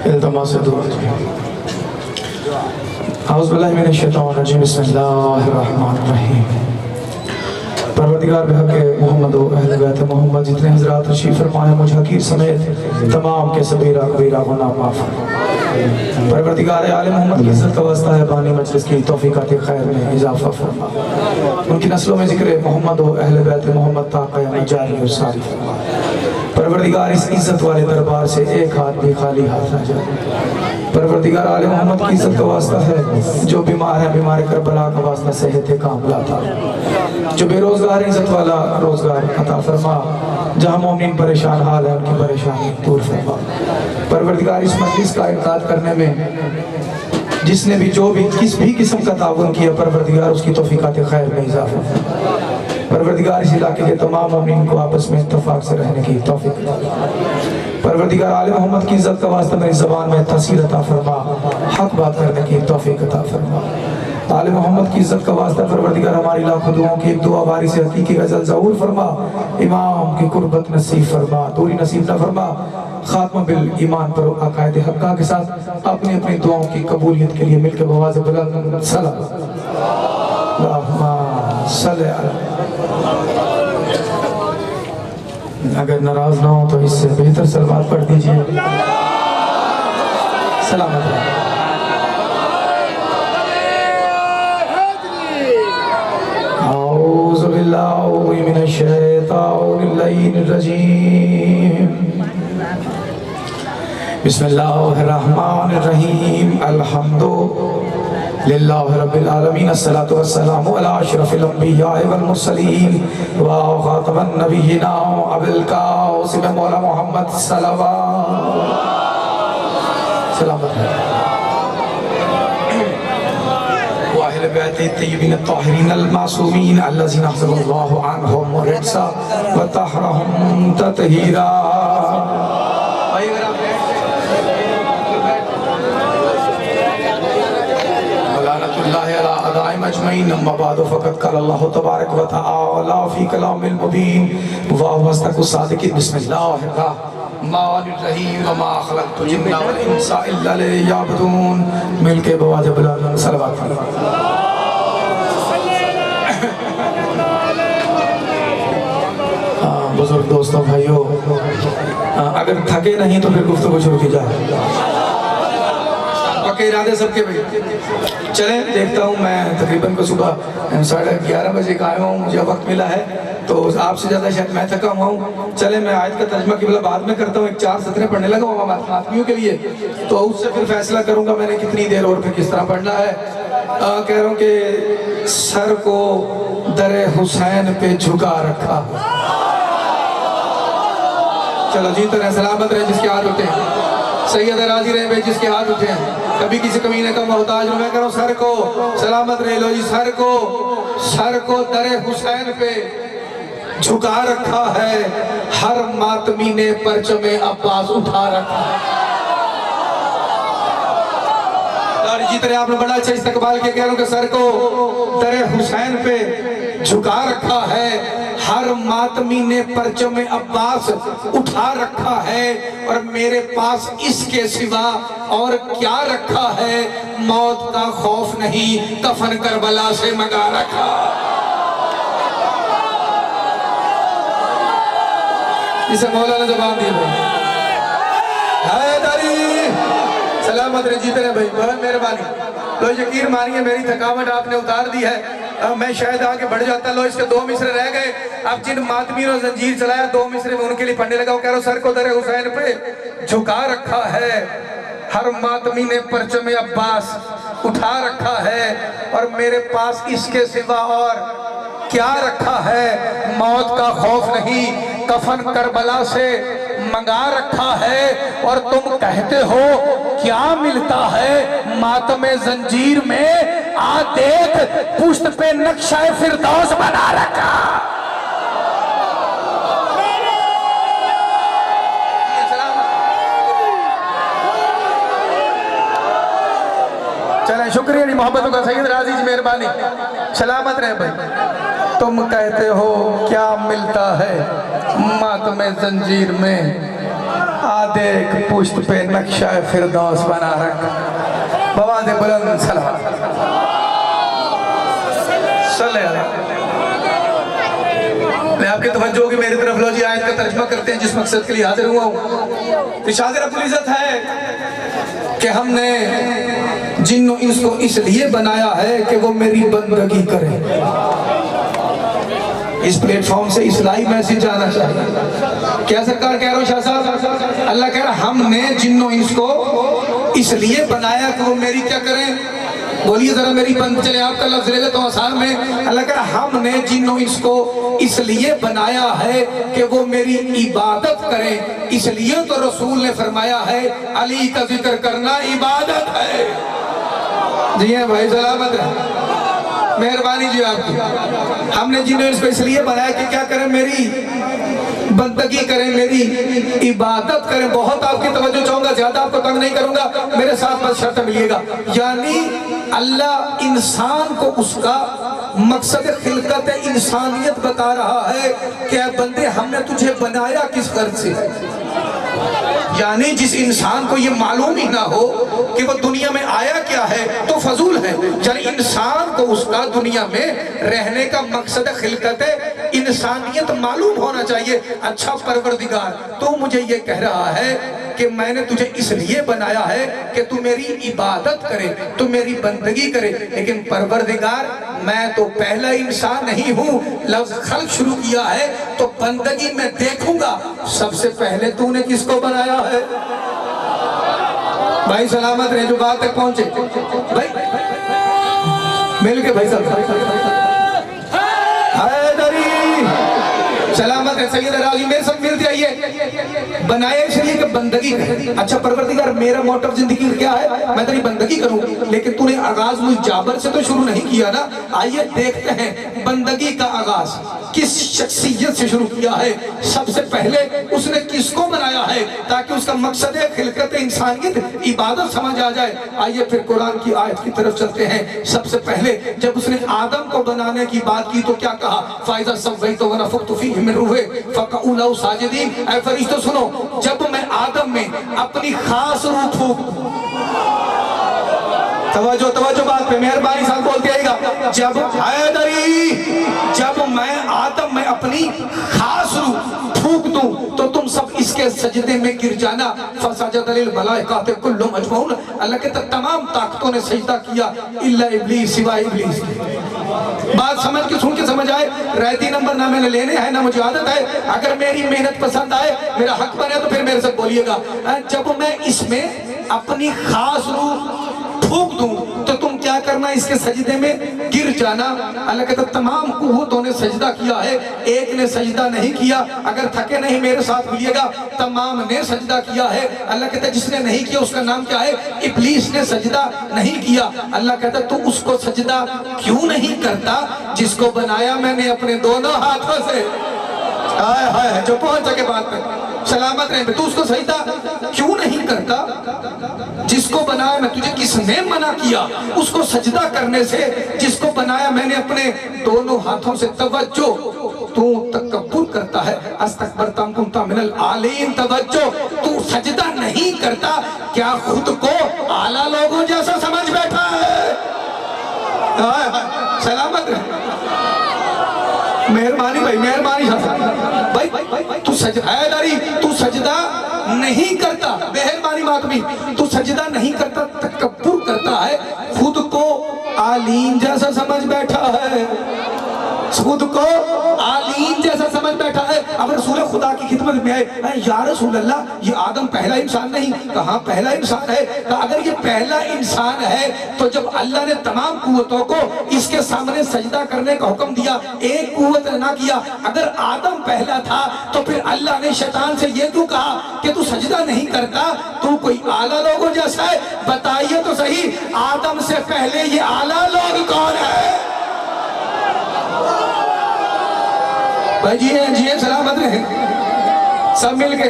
التماس دعا اعوذ باللہ من الشیطان الرجیم بسم اللہ الرحمن الرحیم پروردگار بحق محمد و اہل بیت محمد جتنے حضرات تشریف فرمائے مجھ حقیر سمیت تمام کے صغیرہ کبیرہ گناہ معاف فرما پروردگار آل محمد کی عزت کا واسطہ ہے بانی مجلس کی توفیقات خیر میں اضافہ فرما ان کی نسلوں میں ذکر محمد و اہل بیت محمد تا قیامت جاری و ساری فرما پروردگار اس عزت والے دربار سے ایک ہاتھ بھی خالی ہاتھ نہ جائے پروردگار آل محمد کی عزت کا واسطہ ہے جو بیمار ہے بیمار کربلا کا واسطہ صحت کاملہ تھا جو بے روزگار عزت والا روزگار عطا فرما جہاں مومنین پریشان حال ہے ان کی پریشانی دور فرما پروردگار اس مجلس کا انعقاد کرنے میں جس نے بھی جو بھی کس بھی قسم کا تعاون کیا پروردگار اس کی توفیقات خیر میں اضافہ فرما پروردگار اس علاقے کے تمام مومنین کو آپس میں اتفاق سے رہنے کی توفیق پروردگار آل محمد کی عزت کا واسطہ میری زبان میں تحصیل عطا فرما حق بات کرنے کی توفیق عطا فرما آل محمد کی عزت کا واسطہ پروردگار ہماری لاکھوں دعاؤں کی ایک دعا باری سے حقیقی غزل ظہور فرما امام کی قربت نصیب فرما دوری نصیب نہ فرما خاتمہ بالایمان پر عقائد حقہ کے ساتھ اپنی اپنی دعاؤں کی قبولیت کے لیے مل کے بواز بلند سلام اللہم صلی علی اگر ناراض نہ ہو تو اس سے بہتر سلوات پڑھ دیجئے سلامت رہے اعوذ باللہ من الشیطان الرجیم بسم اللہ الرحمن الرحیم الحمد للہ رب العالمین الصلاة والسلام علی اشرف الانبیاء والمرسلین وخاتم النبیین ابی القاسم مولا محمد صلوات سلامت واہل بیت الطیبین الطاہرین المعصومین الذین احضر اللہ عنہم الرجس وطہرہم تطہیرا اجمعین اما بعد فقط قال اللہ تبارک و تعالی فی کلام المبین وهو اصدق الصادقین بسم اللہ الرحمن الرحیم وما خلقت الجن والانس الا لیعبدون مل کے بواز بلند صلوات بزرگ دوستوں بھائیوں اگر تھکے نہیں تو پھر گفتگو شروع کی جائے پکے ارادے سب کے بھئی چلیں دیکھتا ہوں میں تقریباً کو صبح 11:30 بجے کا آیا ہوں مجھے وقت ملا ہے تو آپ سے زیادہ شاید میں تھکا ہوا ہوں چلیں میں آیت کا ترجمہ قبلہ بعد میں کرتا ہوں ایک 4 سطریں پڑھنے لگا ہوں ماتمیوں کے لیے تو اس سے پھر فیصلہ کروں گا میں نے کتنی دیر اور پھر کس طرح پڑھنا ہے کہہ رہا ہوں کہ سر کو در حسین پہ جھکا رکھا چلو جیتے رہے سلامت رہے جس کے ہاتھ اٹھے ہیں سید راضی رہے بھائی جس کے ہاتھ اٹھے ہیں کبھی کسی کمینے کا محتاج میں کہہ رہا ہوں سر کو سلامت رہے لو جی سر کو در حسین پہ جھکا رکھا ہے ہر ماتمی نے پرچم عباس اٹھا رکھا اور جیتے رہے آپ نے بڑا اچھا استقبال کیا کہہ رہا ہوں کہ سر کو در حسین پہ جھکا رکھا ہے ہر ماتمی نے پرچم عباس اٹھا رکھا ہے اور میرے پاس اس کے سوا اور کیا رکھا ہے موت کا خوف نہیں کفن کربلا سے منگا رکھا اسے مولا نے زبان دی حیدری سلامت رہے جیتے رہے بھائی بہت مہربانی لو یقین مانیے میری تھکاوٹ آپ نے اتار دی ہے میں شاید آگے بڑھ جاتا لو اس کے 2 مصرے رہ گئے اب جن ماتمین و زنجیر چلایا 2 مصرے میں ان کے لیے پڑھنے لگا وہ کہہ رہا سر کو در حسین پہ جھکا رکھا ہے ہر ماتمی نے پرچم عباس اٹھا رکھا ہے اور میرے پاس اس کے سوا اور کیا رکھا ہے موت کا خوف نہیں کفن کربلا سے منگا رکھا ہے اور تم کہتے ہو کیا ملتا ہے ماتم زنجیر میں آ دیکھ پشت پہ نقشہ فردوس بنا رکھا چلیں شکریہ جی محبتوں کا سید راضی جی مہربانی سلامت رہے بھائی تم کہتے ہو کیا ملتا ہے ماتم زنجیر میں دیکھ پشت پہ نقشہ فردوس بنا رکھ بواز بلند سلام صلی اللہ میں آپ کے توجہ ہوگی میری طرف لو جی آیت کا ترجمہ کرتے ہیں جس مقصد کے لیے حاضر ہوا ہوں ارشاد رب العزت ہے کہ ہم نے جن و انس کو اس لیے بنایا ہے کہ وہ میری بندگی کریں اس پلیٹ فارم سے اصلاحی میسیج جانا چاہیے کیا سرکار کہہ رہا ہوں شاہ صاحب اللہ کہہ رہا ہم نے جن و انس کو اس لیے بنایا کہ وہ میری کیا کریں بولیے ذرا میری بند چلے آپ کا لفظ لے لے تو آسان میں اللہ کہہ رہا ہم نے جن و انس کو اس لیے بنایا ہے کہ وہ میری عبادت کریں اس لیے تو رسول نے فرمایا ہے علی کا ذکر کرنا عبادت ہے جی ہیں بھائی سلامت رہے مہربانی جی آپ کی ہم نے جن و انس کو اس لیے بنایا کہ کیا کریں میری بندگی کریں میری عبادت کریں بہت آپ کی توجہ چاہوں گا زیادہ آپ کو تنگ نہیں کروں گا میرے ساتھ بس شرط ملیے گا یعنی اللہ انسان کو اس کا مقصد خلقت انسانیت بتا رہا ہے کہ اے بندے ہم نے تجھے بنایا کس غرض سے یعنی جس انسان کو یہ معلوم ہی نہ ہو کہ وہ دنیا میں آیا کیا ہے تو فضول ہے یعنی انسان کو اس کا دنیا میں رہنے کا مقصد خلقت انسانیت معلوم ہونا چاہیے اچھا پروردگار تو مجھے یہ کہہ رہا ہے کہ میں نے تجھے اس لیے بنایا ہے کہ تو میری عبادت کرے تو میری بندگی کرے لیکن پروردگار میں تو پہلا انسان نہیں ہوں لفظ خلق شروع کیا ہے تو بندگی میں دیکھوں گا سب سے پہلے تو نے کس کو بنایا ہے بھائی سلامت رہے جو بات تک پہنچے بھائی مل کے بھائی سلامت ہے سید راضی میرے ساتھ ملتے آئیے بنایا اس لیے کہ بندگی کرے اچھا پروردگار میرا موٹو زندگی کیا ہے میں تیری بندگی کروں لیکن تو نے آغاز مجھ جابر سے تو شروع نہیں کیا نا آئیے دیکھتے ہیں بندگی کا آغاز کس شخصیت سے شروع کیا ہے سب سے پہلے اس نے کس کو بنایا ہے تاکہ اس کا مقصد خلقت انسانیت عبادت سمجھ آ جائے آئیے پھر قرآن کی آیت کی طرف چلتے ہیں سب سے پہلے جب اس نے آدم کو بنانے کی بات کی تو کیا کہا فَإِذَا سَوَّيْتُ وَنَفَخْتُ فِيهِ مِن روحِ فَقَعُوا لَهُ سَاجِدِينَ اے فرشتوں سنو جب میں آدم میں اپنی خاص روح پھونک توجہ بات پہ مہربانی ساتھ بولتے آئے گا جب حیدری جب میں آدم میں اپنی خاص روح پھونک دوں تو تم سب اس کے سجدے میں گر جانا فَسَجَدَ لِلْمَلَائِكَةِ كُلُّهُمْ أَجْمَعُونَ اللہ کہتا تمام طاقتوں نے سجدہ کیا الا ابلیس سوائے ابلیس بات سمجھ کے سن کے سمجھ آئے رہتی نمبر نہ میں نے لینے ہیں نہ مجھے عادت ہے اگر میری محنت پسند آئے میرا حق بنے تو پھر میرے سے بولیے گا جب میں اس میں اپنی خاص روح پھونک دوں تو تم کیا کرنا اس کے سجدے میں گر جانا اللہ کہتا تمام قوتوں نے سجدہ کیا ہے ایک نے سجدہ نہیں کیا اگر تھکے نہیں میرے ساتھ بولیے گا تمام نے سجدہ کیا ہے اللہ کہتا جس نے نہیں کیا اس کا نام کیا ہے ابلیس نے سجدہ نہیں کیا اللہ کہتا تو اس کو سجدہ کیوں نہیں کرتا جس کو بنایا میں نے اپنے دونوں ہاتھوں سے آئے ہائے جو پہنچ سکے بات پہ سلامت رہے تو اس کو سجدہ کیوں نہیں کرتا جس کو بنایا میں تجھے کس نے منع کیا اس کو سجدہ کرنے سے جس کو بنایا میں نے اپنے دونوں ہاتھوں سے توجہ تو تکبر کرتا ہے استکبرتا ام کنتا من العالین توجہ تو سجدہ نہیں کرتا کیا خود کو اعلیٰ لوگوں جیسا سمجھ بیٹھا ہے سلامت رہے مہربانی بھائی مہربانی بھائی تو سجدہ نہیں کرتا مہربانی ماتمی تو سجدہ نہیں کرتا تکبر کرتا ہے خود کو عالین جیسا سمجھ بیٹھا ہے خود کو عالین جیسا سمجھ بیٹھا ہے اب رسول خدا کی خدمت میں آئے یا رسول اللہ یہ آدم پہلا انسان نہیں کہاں پہلا انسان ہے کہا اگر یہ پہلا انسان ہے تو جب اللہ نے تمام قوتوں کو اس کے سامنے سجدہ کرنے کا حکم دیا ایک قوت نے نہ کیا اگر آدم پہلا تھا تو پھر اللہ نے شیطان سے یہ کیوں کہا کہ تو سجدہ نہیں کرتا تو کوئی اعلیٰ لوگوں جیسا ہے بتائیے تو صحیح آدم سے پہلے یہ اعلیٰ لوگ کون ہے بھائی جی ہیں سلامت رہیں سب مل کے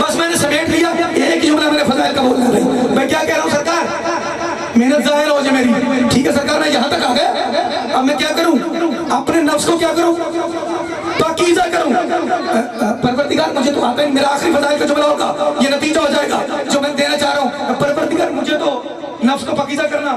بس میں نے سمیٹ لیا. ایک جملہ میرے فضائل کا بولنا نہیں. میں کیا کہہ رہا ہوں سرکار؟ محنت ظاہر ہو جائے میری. ٹھیک ہے سرکار, میں یہاں تک آ گیا. اب میں کیا کروں؟ اپنے نفس کو کیا کروں؟ پاکیزہ کروں. پروردگار مجھے تو آتا ہے, میرا آخری فضائل کا جملہ ہوگا, یہ نتیجہ ہو جائے گا جو میں دینا چاہ رہا ہوں. پروردگار مجھے تو نفس کو پاکیزہ کرنا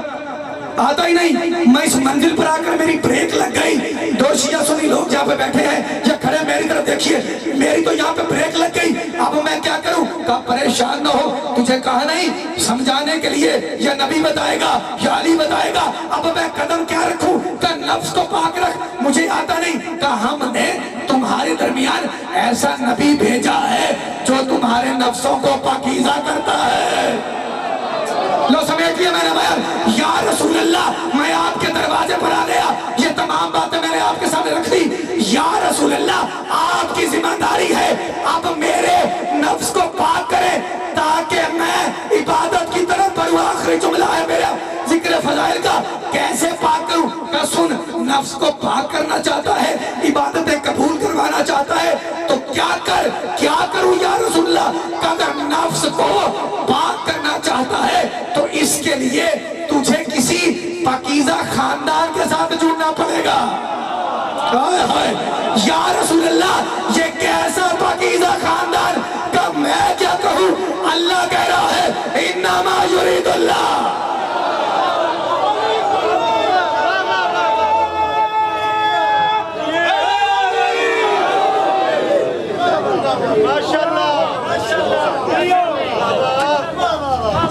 آتا ہی نہیں. میں اس منزل پر آ کر میری بریک لگ گئی. دو شیعہ سنی لوگ جہاں پہ بیٹھے ہیں یا کھڑے میری طرف دیکھیے, میری تو یہاں پہ بریک لگ گئی. اب میں کیا کروں؟ کہا پریشان نہ ہو, تجھے کہا نہیں سمجھانے کے لیے, یا نبی بتائے گا یا علی بتائے گا. اب میں قدم کیا رکھوں؟ کہ نفس کو پاک رکھ, مجھے آتا نہیں. کہ ہم نے تمہارے درمیان ایسا نبی بھیجا ہے جو تمہارے نفسوں کو پاکیزہ کرتا ہے. لو سمیٹ لیا میں نے بیان. یا رسول اللہ, میں آپ کے دروازے پر آ گیا. یہ تمام باتیں میں نے آپ کے سامنے رکھ دی. یا رسول اللہ, آپ کی ذمہ داری ہے اب میرے نفس کو پاک کریں تاکہ میں عبادت کی طرف بڑھوں. آخری جملہ ہے میرا ذکر فضائل کا. کیسے پاک کروں؟ کہ سن, نفس کو پاک کرنا چاہتا ہے, عبادتیں قبول کروانا چاہتا ہے, تو کیا کروں یا رسول اللہ؟ کہ اگر نفس کو پاک کرنا چاہتا ہے تو اس کے لیے تجھے کسی پاکیزہ خاندان کے ساتھ جڑنا پڑے گا. یا رسول اللہ, یہ کیسا پاکیزہ خاندان؟ کہ میں کیا کہوں؟ اللہ کہہ رہا ہے انما یرید اللہ.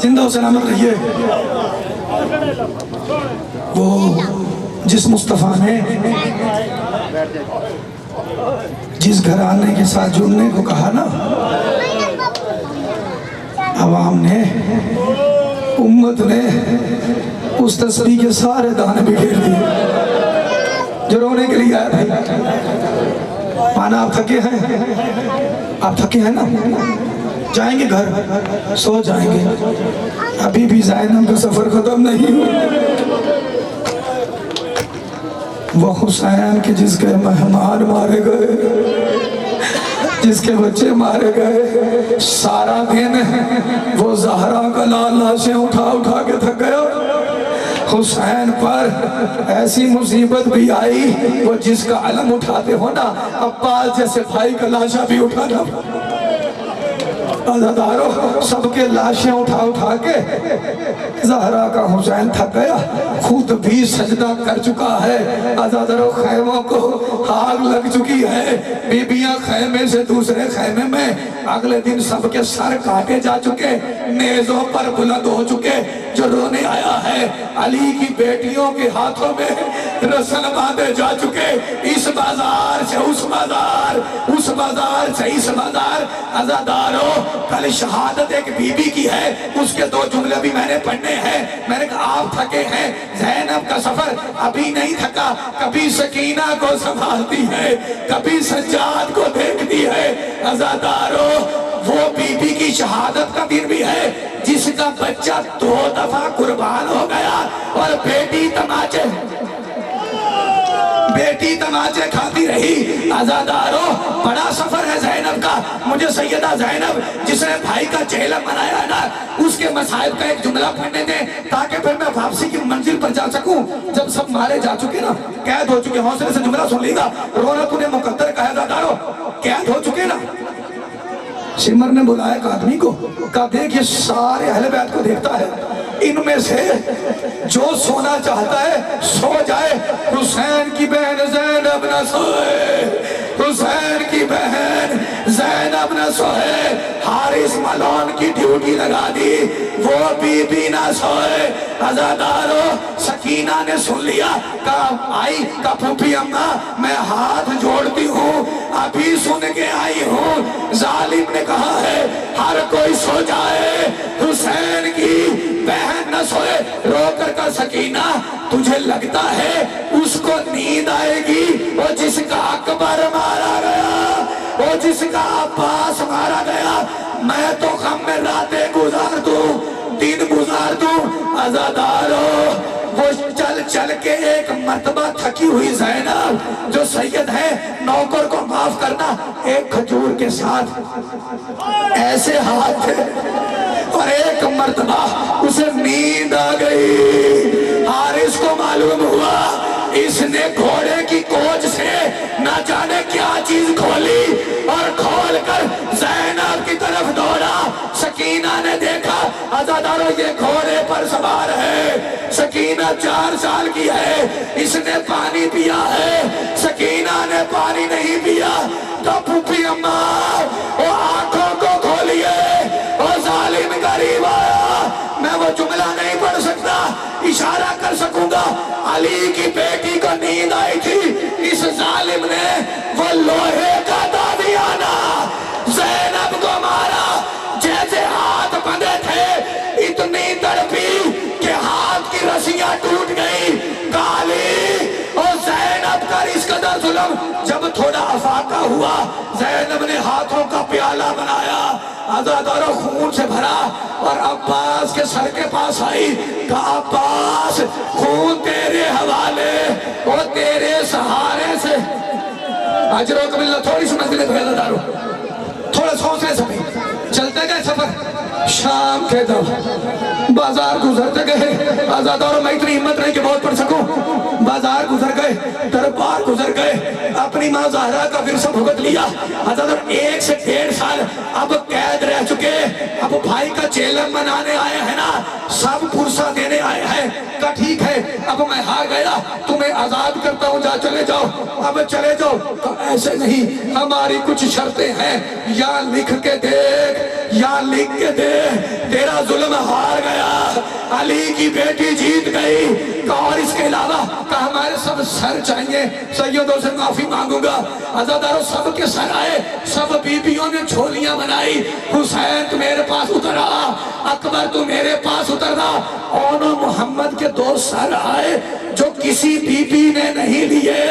زندہ و سلامت رہیے. وہ جس مصطفیٰ نے جس گھرانے کے ساتھ جڑنے کو کہا نا, عوام نے, امت نے اس تسبیح کے سارے دانے بکھیر دیے جو رونے کے لیے آیا تھا. مانا آپ تھکے ہیں, آپ تھکے ہیں نا, جائیں گے گھر, سو جائیں گے. ابھی بھی زینب کا سفر ختم نہیں ہوا. وہ حسین کے جس کے مہمان مارے گئے, جس کے بچے مارے گئے, سارا دن وہ زہرا کا لال لاشیں اٹھا کے تھک گیا. حسین پر ایسی مصیبت بھی آئی, وہ جس کا علم اٹھاتے ہو نا, عباس جیسے بھائی کا لاشا بھی اٹھانا. عزادارو, سب کے لاشیں اٹھا کے زہرا کا حسین تھک گیا, خود بھی سجدہ کر چکا ہے. عزادارو, خیموں کو آگ لگ چکی ہے, بیبیاں خیمے سے دوسرے خیمے میں. اگلے دن سب کے سر کاٹے جا چکے, نیزوں پر بلند ہو چکے. جو رونے آیا ہے علی کی بیٹیوں کے ہاتھوں میں رسل باندھے جا چکے. اس بازار سے اس بازار, اس بازار سے اس بازار. عزادارو, کل شہادت ایک بی بی کی ہے, اس کے 2 جملے بھی میں نے پڑھنے ہیں. میں نے کہا آپ تھکے ہیں, زینب کا سفر ابھی نہیں تھکا. کبھی سکینہ کو سنبھالتی ہے, کبھی سجاد کو دیکھتی ہے. عزادارو, وہ بی بی کی شہادت کا دن بھی ہے جس کا بچہ 2 دفعہ قربان ہو گیا, اور بیٹی تماچے کھاتی رہی. عزادارو, بڑا سفر ہے زینب کا. مجھے سیدہ زینب جس نے بھائی کا چہلم منایا ہے نا, اس کے مصائب کا ایک جملہ پڑھنے دیں تاکہ پھر میں واپسی کی منزل پر جا سکوں. جب سب مارے جا چکے نا, قید ہو چکے, حوصلے سے جملہ سن لیگا. رونا تو نے مقدر کہا. عزادارو, قید ہو چکے نا, سمر نے بلایا ایک آدمی کو, کہا دیکھ یہ سارے اہل بیت کو دیکھتا ہے, ان میں سے جو سونا چاہتا ہے سو جائے. حسین کی بہن زینب نہ سوئے, حسین کی بہن زینب نہ سوئے. حارث ملون کی ڈیوٹی لگا دی, وہ بی بی نہ سوئے. عزادارو, سکینہ نے سن لیا, کہا آئی, کہا پھوپھی اماں میں ہاتھ جوڑتی ہوں, ابھی سن کے آئی ہوں. ظالم نے کہا ہے ہر کوئی سو جائے, حسین کی بہن نہ سوئے. رو کر کہا سکینہ, تجھے لگتا ہے اس کو نیند آئے گی؟ وہ جس کا اکبر مارا گیا, وہ جس کا عباس مارا گیا, میں تو غم میں راتیں گزار دوں, دن گزار دوں. عزادارو, وہ چل بلکہ ایک مرتبہ تھکی ہوئی زینب جو سید ہے نوکر کو معاف کرنا، ایک کھجور کے ساتھ ایسے ہاتھ تھے اور ایک مرتبہ اسے نیند آ گئی۔ حارث کو معلوم ہوا اس نے گھوڑے کی کوچ سے نہ جانے کیا چیز کھولی اور کھول کر زینب کی طرف دوڑا۔ سکینہ نے دیکھا عزادارو یہ گھوڑے پر سوار ہے، سکینہ 4 سال کی ہے، اس نے پانی پیا ہے، سکینہ نے پانی نہیں پیا تو پھوپھی اماں وہ آنکھوں کو کھولیے، وہ ظالم قریب آیا۔ میں وہ جملہ نہیں پڑھ سکتا، اشارہ کر سکوں گا، علی کی بیٹی کو نیند آئی تھی، اس ظالم نے وہ لوہے کا دادیانہ زینب کو مارا، جیسے ہاتھ بندھے تھے اتنی تڑپی کہ ہاتھ کی رسیاں ٹوٹ گئی۔ کالی اور زینب کا اس قدر ظلم، جب تھوڑا افاقہ ہوا زینب نے ہاتھوں کا پیالہ بنایا، عزادارو خون سے بھرا اور عباس کے سر کے پاس آئی، کہا عباس خون تیرے حوالے اور تیرے سہارے سے۔ اجروں کو ملنا تھوڑی سی منزلیں تو عزادارو تھوڑا سوچنے سے بھی چلتے گئے سفر۔ شام کے دم بازار گزرتے گئے، عزادارو میں اتنی ہمت نہیں کہ بہت پڑھ سکوں، بازار گزر گئے، دربار گزر گئے، اپنی ماں زہرا کا ورثہ بھگت لیا۔ عزادارو 1 سے 1.5 سال اب قید رہ چکے، اب بھائی کا چیلم منانے آئے ہیں نا، سب پرسہ دینے آئے ہیں، کہا ٹھیک ہے اب میں ہار گیا، تمہیں آزاد کرتا ہوں، جا چلے جاؤ، اب چلے جاؤ۔ تو ایسے نہیں، ہماری کچھ شرطیں ہیں، یا لکھ کے دیکھ یا لکھ کے دے، تیرا ظلم ہار گیا، علی کی بیٹی جیت گئی، اور اس کے علاوہ کہا ہمارے سب سر چاہیے، سیدوں سے معافی مانگوں گا۔ عزادارو سب کے سر آئے، سب بیبیوں نے جھولیاں بنائی، حسین تو میرے پاس اترا، اکبر تو میرے پاس اترنا، اور محمد کے 2 سر آئے جو کسی بی بی نے نہیں لیے،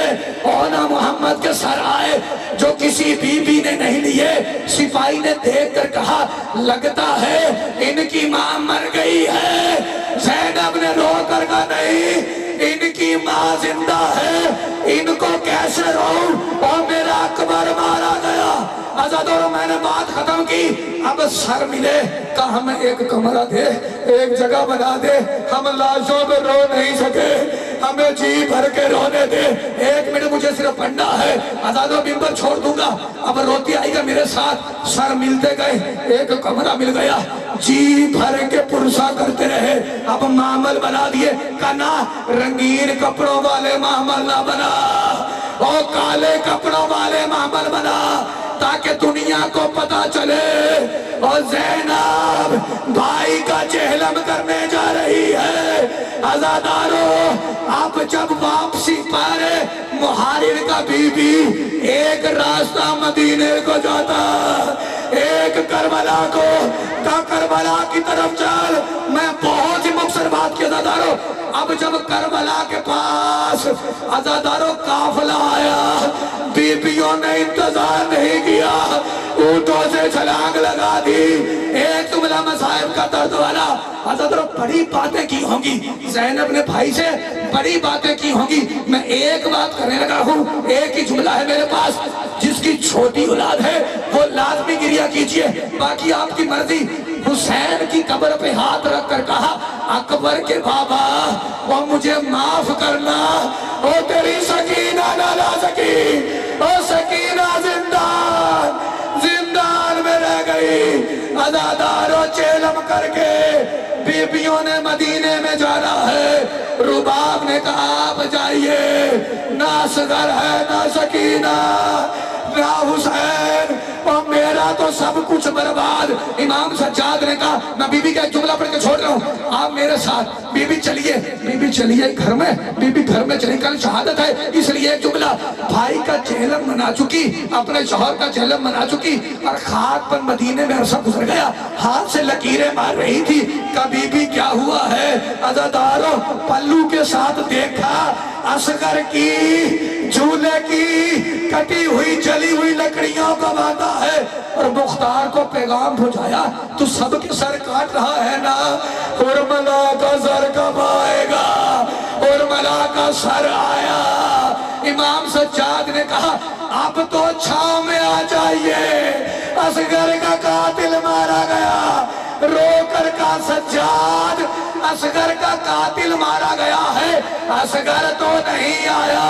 اور محمد کے سر آئے جو کسی بی بی نے نہیں لیے۔ سپاہی نے دیکھ کر کہا لگتا ہے ان کی ماں مر گئی ہے، زینب نے رو کر کہا نہیں ان کی ماں زندہ ہے، ان کو کیسے رو، اور میرا اکبر مارا گیا۔ عزادارو میں نے بات ختم کی، اب سر ملے، کہا ہمیں ایک کمرہ دے، ایک جگہ بنا دے، ہم لاشوں پہ رو نہیں سکے، ہمیں جی بھر کے رونے دے، 1 منٹ مجھے صرف پڑھنا ہے، عزادارو ممبر چھوڑ دوں گا، اب روتی آئی گا میرے ساتھ۔ سر ملتے گئے، ایک کمرہ مل گیا، جی بھر کے پرسہ کرتے رہے، اب معامل بنا دیے، کہنا رنگین کپڑوں والے معامل نہ بنا، اور کالے کپڑوں والے معامل بنا، تاکہ دنیا کو پتا چلے اور زینب بھائی کا چہلم کرنے جا رہی ہے۔ عزادارو اب جب واپسی پارے محارب کا بی بی، ایک راستہ مدینے کو جاتا، ایک کربلا کو، تا کربلا کی طرف چل۔ میں بہت ہی مختصر بات کی عزادارو، اب جب کربلا کے پاس عزادارو قافلہ آیا، بیبیوں نے انتظار نہیں کیا، اونٹوں سے چھلانگ لگا دی، ایک جملہ مصائب کا درد والا۔ عزادارو بڑی باتیں کی ہوں گی، زینب نے بھائی سے بڑی باتیں کی ہوں گی، میں ایک بات کرنے لگا ہوں، ایک ہی جملہ ہے میرے پاس، جس کی چھوٹی اولاد ہے وہ لازمی گریہ کیجئے، باقی آپ کی مرضی۔ حسین کی قبر پہ ہاتھ رکھ کر کہا اکبر کے بابا وہ مجھے معاف کرنا، او تیری سکینہ نہ لا سکی، او سکینہ زندان میں رہ گئی۔ عزادارو چیلم کر کے بیبیوں نے مدینے میں جانا ہے، رباب نے کہا آپ جائیے، نہ اصغر ہے نہ سکینہ نہ حسین، اور میرا تو سب کچھ برباد۔ امام سجاد نے کہا میں بی بی کا ایک جملہ پڑھ کے چھوڑ رہا ہوں، آپ میرے ساتھ، بی بی چلیے، بی بی چلیے گھر میں، بی بی گھر میں چلی، کل شہادت ہے اس لیے ایک جملہ، بھائی کا چہلم منا چکی، اپنے شوہر کا چہلم منا چکی، اور خاک پر مدینے میں عرصہ گزر گیا، ہاتھ سے لکیریں مار رہی تھی، کہ بی بی کیا ہوا ہے؟ عزادارو پلو کے ساتھ دیکھا اصغر کی جھولے کی کٹی ہوئی جلی ہوئی لکڑیوں کو باندھا ہے، اور مختار کو پیغام پہنچایا تو سب کے سر کاٹ رہا ہے نا، حرملہ کا سر کب آئے گا، حرملہ کربلا کا سر آیا. امام سجاد نے کہا اب تو چھاؤں میں آ جائیے. اصغر کا قاتل مارا گیا. رو کر کا سجاد اصغر کا قاتل مارا گیا ہے. اصغر تو نہیں آیا.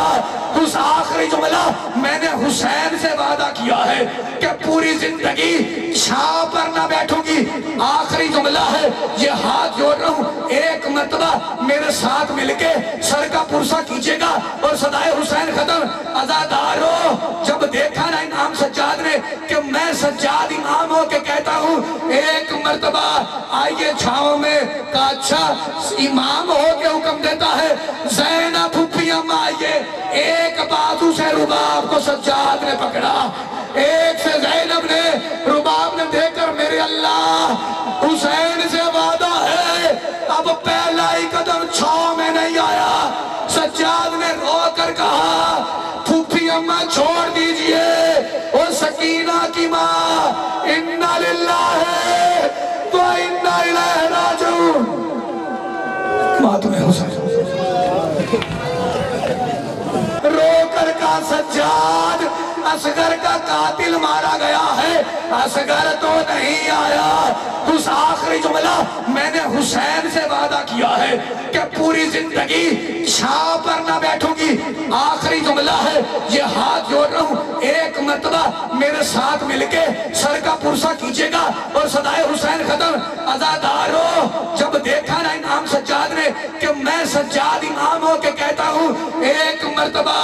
اس آخری جملہ میں نے حسین سے وعدہ کیا ہے کہ پوری زندگی چھاؤں پر نہ بیٹھوں گی. آخری جملہ ہے یہ ہاتھ جوڑ رہا ہوں. ایک مرتبہ میرے ساتھ مل کے سر کا پرسہ کیجئے گا اور صدائے حسین ختم. عزادارو جب دیکھا نا امام سجاد نے کہ میں سجاد امام ہو کے کہتا ہوں ایک مرتبہ آئیے چھاؤں میں, کہا اچھا امام ہو کے حکم دیتا ہے زینب پھپھی اما آئیے. ایک بازو سے رباب کو سجاد نے پکڑا, ایک سے زینب نے. رباب نے دیکھ کر میرے اللہ حسین سے وعدہ ہے اب پہلا ہی قدم چھاؤں میں نہیں آیا. سجاد نے رو کر کہا پھوپھی اماں چھوڑ دیجئے. اور سکینہ کی ماں انا للہ و انا الیہ راجعون. ماتم حسین رو کر کا سجاد اصغر کا قاتل مارا گیا ہے. اصغر تو نہیں آیا. اس آخری جملہ میں نے حسین سے وعدہ کیا ہے کہ پوری زندگی چھاؤں پر نہ بیٹھوں گی. آخری جملہ ہے یہ ہاتھ جوڑ رہا ہوں. ایک مرتبہ میرے ساتھ مل کے سر کا پرسہ کیجئے گا اور صدائے حسین ختم. عزادارو جب دیکھا نا امام سجاد نے کہ میں سجاد امام ہو کے کہتا ہوں ایک مرتبہ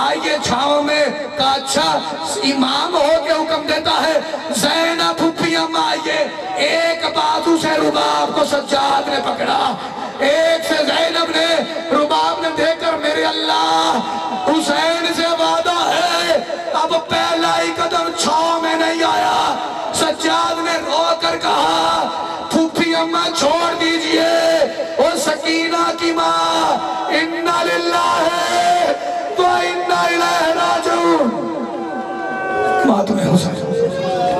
آئیے چھاؤں میں, کہا اچھا امام ہو کے حکم دیتا ہے زینب پھپھی اما آئیے. ایک بازو سے رباب کو سجاد نے پکڑا, ایک سے زینب نے. رباب نے دیکھ کر میرے اللہ حسین سے وعدہ ہے اب پہلا ہی قدم چھاؤں میں نہیں آیا. سجاد نے رو کر کہا پھوپھی اماں چھوڑ دیجئے. اور سکینہ کی ماں انا للہ و انا الیہ راجعون. ماتم حسین